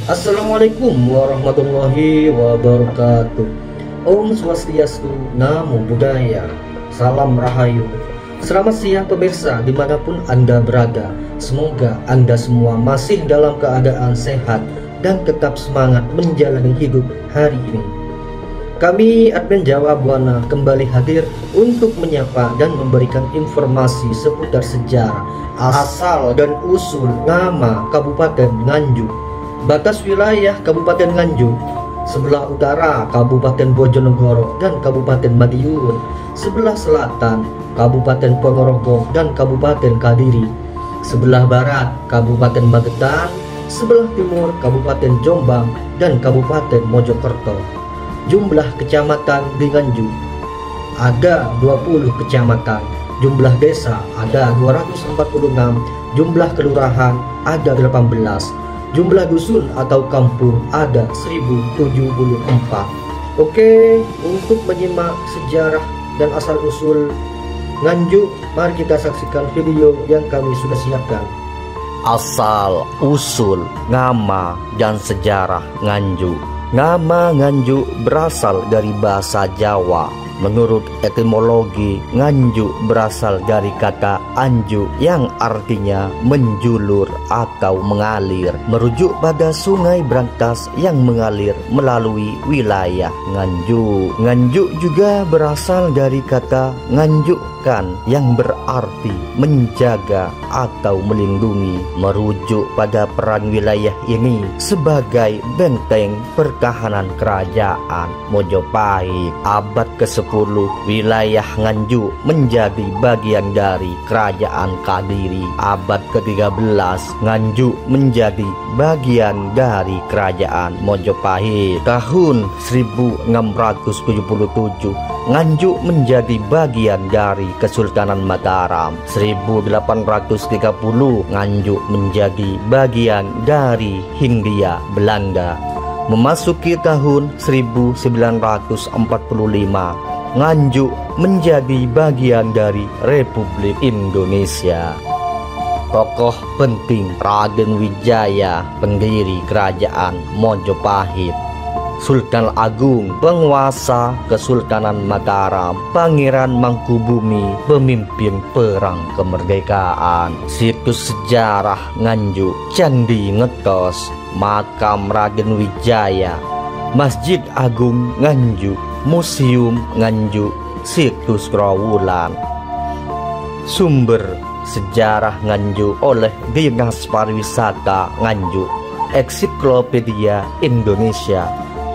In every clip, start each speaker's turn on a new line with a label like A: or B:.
A: Assalamualaikum warahmatullahi wabarakatuh. Om Swastiastu, Namo Buddhaya, Salam Rahayu. Selamat siang pemirsa dimanapun Anda berada. Semoga Anda semua masih dalam keadaan sehat dan tetap semangat menjalani hidup hari ini. Kami admin Jawa Buana kembali hadir untuk menyapa dan memberikan informasi seputar sejarah, asal dan usul nama Kabupaten Nganjuk. Batas wilayah Kabupaten Nganjuk: sebelah utara Kabupaten Bojonegoro dan Kabupaten Madiun, sebelah selatan Kabupaten Ponorogo dan Kabupaten Kadiri, sebelah barat Kabupaten Magetan, sebelah timur Kabupaten Jombang dan Kabupaten Mojokerto. Jumlah kecamatan di Nganjuk ada 20 kecamatan, jumlah desa ada 246, jumlah kelurahan ada 18, jumlah dusun atau kampung ada 1074. Oke, untuk menyimak sejarah dan asal-usul Nganjuk, mari kita saksikan video yang kami sudah siapkan.
B: Asal usul nama dan sejarah Nganjuk. Nama Nganjuk berasal dari bahasa Jawa. Menurut etimologi, Nganjuk berasal dari kata anju yang artinya menjulur atau mengalir, merujuk pada sungai Brantas yang mengalir melalui wilayah Nganjuk. Nganjuk juga berasal dari kata nganjukkan yang berarti menjaga atau melindungi, merujuk pada peran wilayah ini sebagai benteng pertahanan kerajaan Mojopahit. Abad ke-10 wilayah Nganjuk menjadi bagian dari kerajaan Kadiri. Abad ke-13 Nganjuk menjadi bagian dari kerajaan Mojopahit. Tahun 1677 Nganjuk menjadi bagian dari Kesultanan Mataram. 1830 Nganjuk menjadi bagian dari Hindia Belanda. Memasuki tahun 1945 Nganjuk menjadi bagian dari Republik Indonesia. Tokoh penting Raden Wijaya, pendiri kerajaan Mojopahit. Sultan Agung, penguasa Kesultanan Mataram. Pangeran Mangkubumi, pemimpin perang kemerdekaan. Situs sejarah Nganjuk: Candi Ngetos, makam Raden Wijaya, Masjid Agung Nganjuk, Museum Nganjuk, situs Growulan. Sumber sejarah Nganjuk oleh Dinas Pariwisata Nganjuk, Ensiklopedia Indonesia.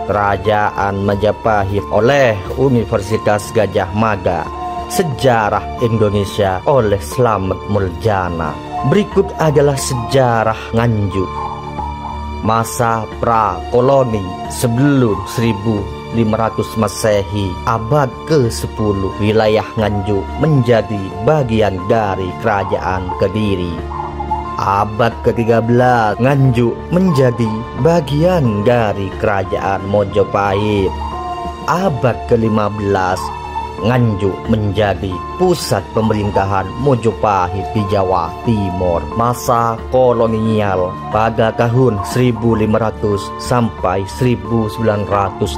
B: Kerajaan Majapahit oleh Universitas Gadjah Mada. Sejarah Indonesia oleh Slamet Muljana. Berikut adalah sejarah Nganjuk. Masa pra-koloni sebelum 1500 Masehi, abad ke-10, wilayah Nganjuk menjadi bagian dari kerajaan Kediri. Abad ke-13 Nganjuk menjadi bagian dari kerajaan Mojopahit. Abad ke-15 Nganjuk menjadi pusat pemerintahan Mojopahit di Jawa Timur. Masa kolonial pada tahun 1500 sampai 1945.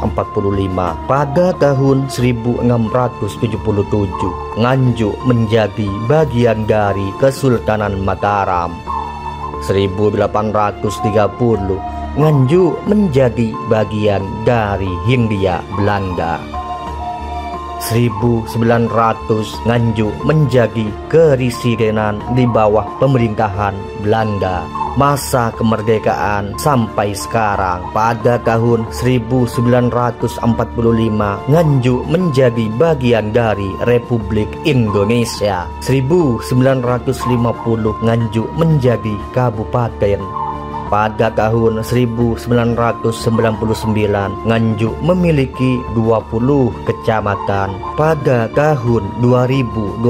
B: Pada tahun 1677 Nganjuk menjadi bagian dari Kesultanan Mataram. 1830 Nganjuk menjadi bagian dari Hindia Belanda. 1900 Nganjuk menjadi keresidenan di bawah pemerintahan Belanda. Masa kemerdekaan sampai sekarang. Pada tahun 1945 Nganjuk menjadi bagian dari Republik Indonesia. 1950 Nganjuk menjadi kabupaten. Pada tahun 1999 Nganjuk memiliki 20 kecamatan. Pada tahun 2023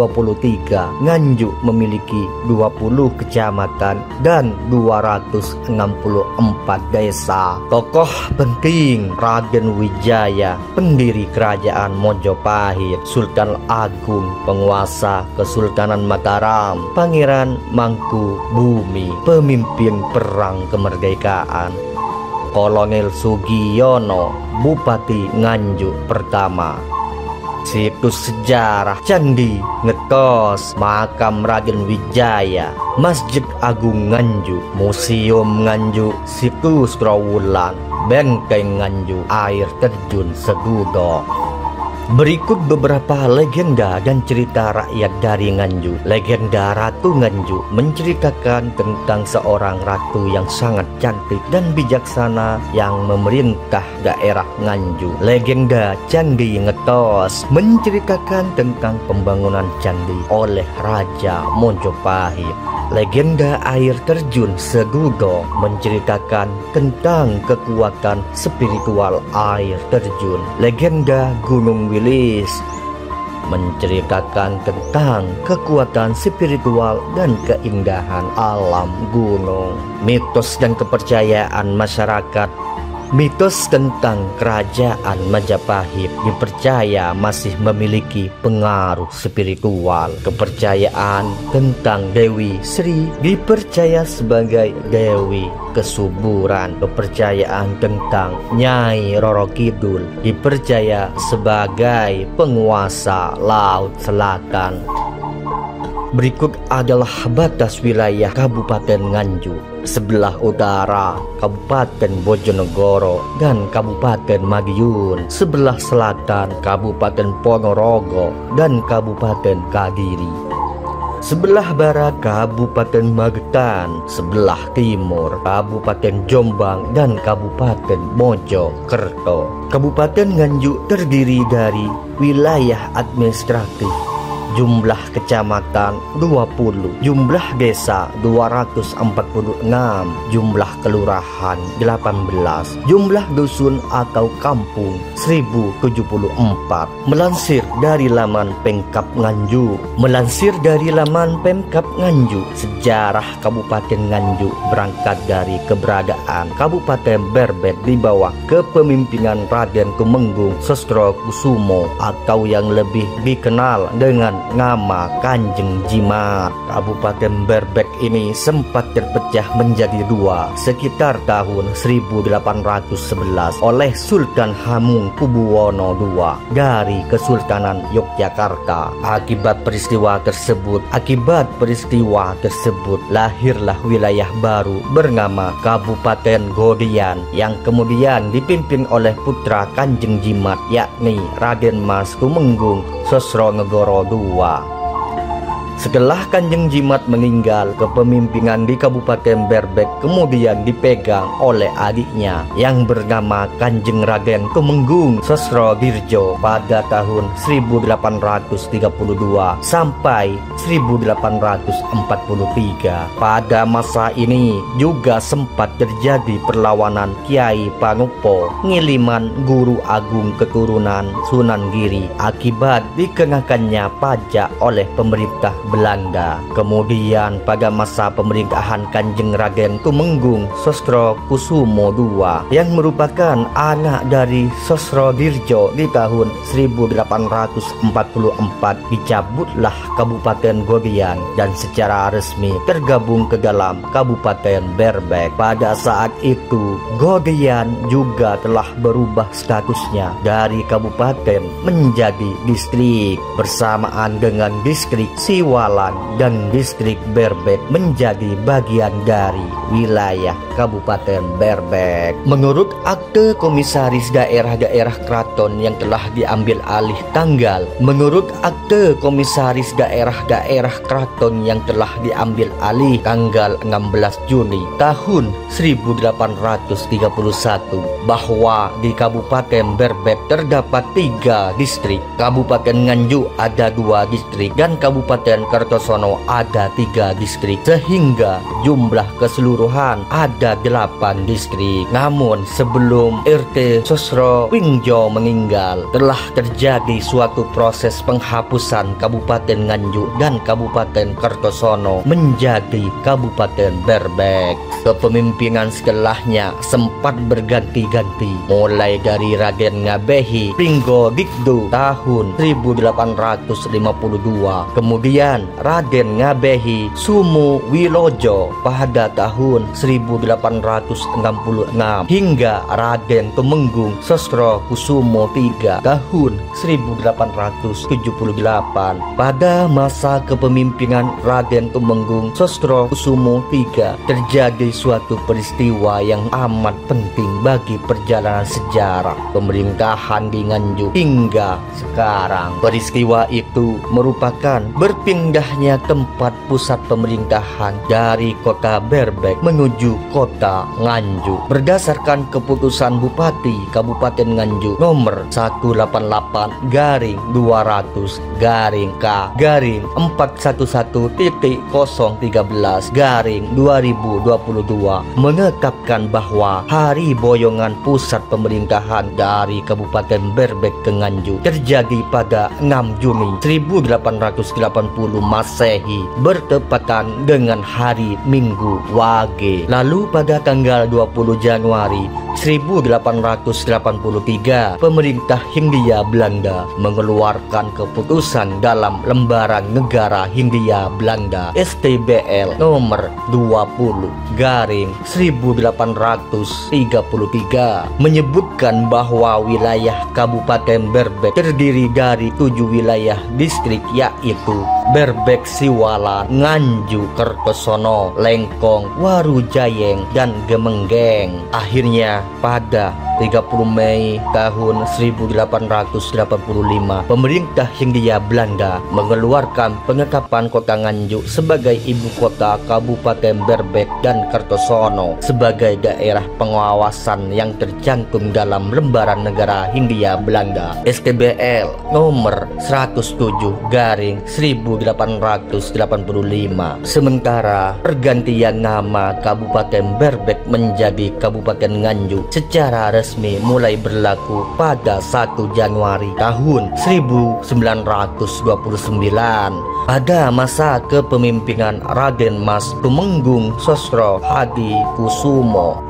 B: Nganjuk memiliki 20 kecamatan dan 264 desa. Tokoh penting Raden Wijaya, pendiri kerajaan Mojopahit. Sultan Agung, penguasa Kesultanan Mataram. Pangeran Mangkubumi, pemimpin perang kemerdekaan. Kolonel Sugiyono, Bupati Nganjuk pertama. Situs sejarah Candi Ngetos, Makam Raden Wijaya, Masjid Agung Nganjuk, Museum Nganjuk, Situs Trawulan, Benteng Nganjuk, Air Terjun Segudo. Berikut beberapa legenda dan cerita rakyat dari Nganjuk. Legenda Ratu Nganjuk menceritakan tentang seorang ratu yang sangat cantik dan bijaksana yang memerintah daerah Nganjuk. Legenda Candi Ngetos menceritakan tentang pembangunan candi oleh Raja Mojopahit. Legenda Air Terjun Segudo menceritakan tentang kekuatan spiritual air terjun. Legenda Gunung Wilis menceritakan tentang kekuatan spiritual dan keindahan alam gunung. Mitos dan kepercayaan masyarakat. Mitos tentang kerajaan Majapahit dipercaya masih memiliki pengaruh spiritual. Kepercayaan tentang Dewi Sri dipercaya sebagai Dewi Kesuburan. Kepercayaan tentang Nyai Roro Kidul dipercaya sebagai penguasa Laut Selatan. Berikut adalah batas wilayah Kabupaten Nganjuk. Sebelah utara Kabupaten Bojonegoro dan Kabupaten Madiun. Sebelah selatan Kabupaten Ponorogo dan Kabupaten Kadiri. Sebelah barat Kabupaten Magetan. Sebelah timur Kabupaten Jombang dan Kabupaten Mojokerto. Kabupaten Nganjuk terdiri dari wilayah administratif, jumlah kecamatan 20, jumlah desa 246, jumlah kelurahan 18, jumlah dusun atau kampung 1074. Melansir dari laman Pemkab Nganjuk. Melansir dari laman Pemkab Nganjuk, sejarah Kabupaten Nganjuk berangkat dari keberadaan Kabupaten Berbet di bawah kepemimpinan Raden Tumenggung Sosrokusumo atau yang lebih dikenal dengan nama Kanjeng Jimat. Kabupaten Berbek ini sempat terpecah menjadi dua sekitar tahun 1811 oleh Sultan Hamengkubuwono II dari Kesultanan Yogyakarta. Akibat peristiwa tersebut lahirlah wilayah baru bernama Kabupaten Godian yang kemudian dipimpin oleh putra Kanjeng Jimat, yakni Raden Mas Tumenggung Sosronegoro II. Setelah Kanjeng Jimat meninggal, kepemimpinan di Kabupaten Berbek kemudian dipegang oleh adiknya yang bernama Kanjeng Raden Tumenggung Sosrodirjo pada tahun 1832 sampai 1843. Pada masa ini juga sempat terjadi perlawanan Kiai Panupo Ngiliman, guru agung keturunan Sunan Giri, akibat dikenakannya pajak oleh pemerintah Belanda. Kemudian pada masa pemerintahan Kanjeng Raden Tumenggung Sosrokusumo II yang merupakan anak dari Sosrodirjo di tahun 1844 dicabutlah Kabupaten Godian dan secara resmi tergabung ke dalam Kabupaten Berbek. Pada saat itu Godian juga telah berubah statusnya dari kabupaten menjadi distrik bersamaan dengan distrik Siwalan dan distrik Berbek menjadi bagian dari wilayah Kabupaten Berbek. Menurut akte komisaris daerah-daerah keraton yang telah diambil alih tanggal Menurut akte komisaris daerah-daerah keraton yang telah diambil alih tanggal 16 Juni tahun 1831 bahwa di Kabupaten Berbek terdapat 3 distrik. Kabupaten Nganjuk ada 2 distrik dan Kabupaten Kertosono ada 3 distrik, sehingga jumlah keseluruhan ada 8 distrik. Namun sebelum RT Sosro Wingjo meninggal, telah terjadi suatu proses penghapusan Kabupaten Nganjuk dan Kabupaten Kertosono menjadi Kabupaten Berbek. Kepemimpinan setelahnya sempat berganti-ganti, mulai dari Raden Ngabehi Pringgo Dikdu tahun 1852, kemudian dan Raden Ngabehi Sumu Wilojo pada tahun 1866 hingga Raden Tumenggung Sosro Kusumo III tahun 1878. Pada masa kepemimpinan Raden Tumenggung Sosro Kusumo III terjadi suatu peristiwa yang amat penting bagi perjalanan sejarah pemerintahan di Nganjuk hingga sekarang. Peristiwa itu merupakan berpindahnya tempat pusat pemerintahan dari kota Berbek menuju kota Nganjuk berdasarkan keputusan Bupati Kabupaten Nganjuk nomor 188/2-K-411.013/2022 menetapkan bahwa hari boyongan pusat pemerintahan dari Kabupaten Berbek ke Nganjuk terjadi pada 6 Juni 1880 Masehi bertepatan dengan hari Minggu Wage. Lalu pada tanggal 20 Januari 1883 pemerintah Hindia Belanda mengeluarkan keputusan dalam lembaran negara Hindia Belanda STBL nomor 20/1833 menyebutkan bahwa wilayah Kabupaten Berbek terdiri dari 7 wilayah distrik, yaitu Berbek, Siwalan, Nganjuk, Kertosono, Lengkong, Warujayeng, dan Gemenggeng. Akhirnya pada 30 Mei tahun 1885 pemerintah Hindia Belanda mengeluarkan penetapan kota Nganjuk sebagai ibu kota Kabupaten Berbek dan Kertosono sebagai daerah pengawasan yang tercantum dalam lembaran negara Hindia Belanda STBL nomor 107/1885. Sementara pergantian nama Kabupaten Berbek menjadi Kabupaten Nganjuk secara resmi mulai berlaku pada 1 Januari tahun 1929 pada masa kepemimpinan Raden Mas Tumenggung Sosro Hadi Kusumo.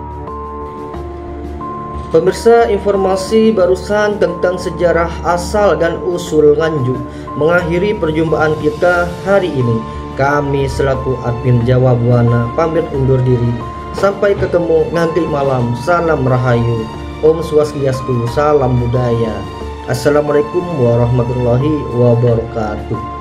A: Pemirsa, informasi barusan tentang sejarah asal dan usul Nganjuk mengakhiri perjumpaan kita hari ini. Kami selaku admin Jawa Buana pamit undur diri. Sampai ketemu nanti malam. Salam Rahayu. Om Swastiastu. Salam budaya. Assalamualaikum warahmatullahi wabarakatuh.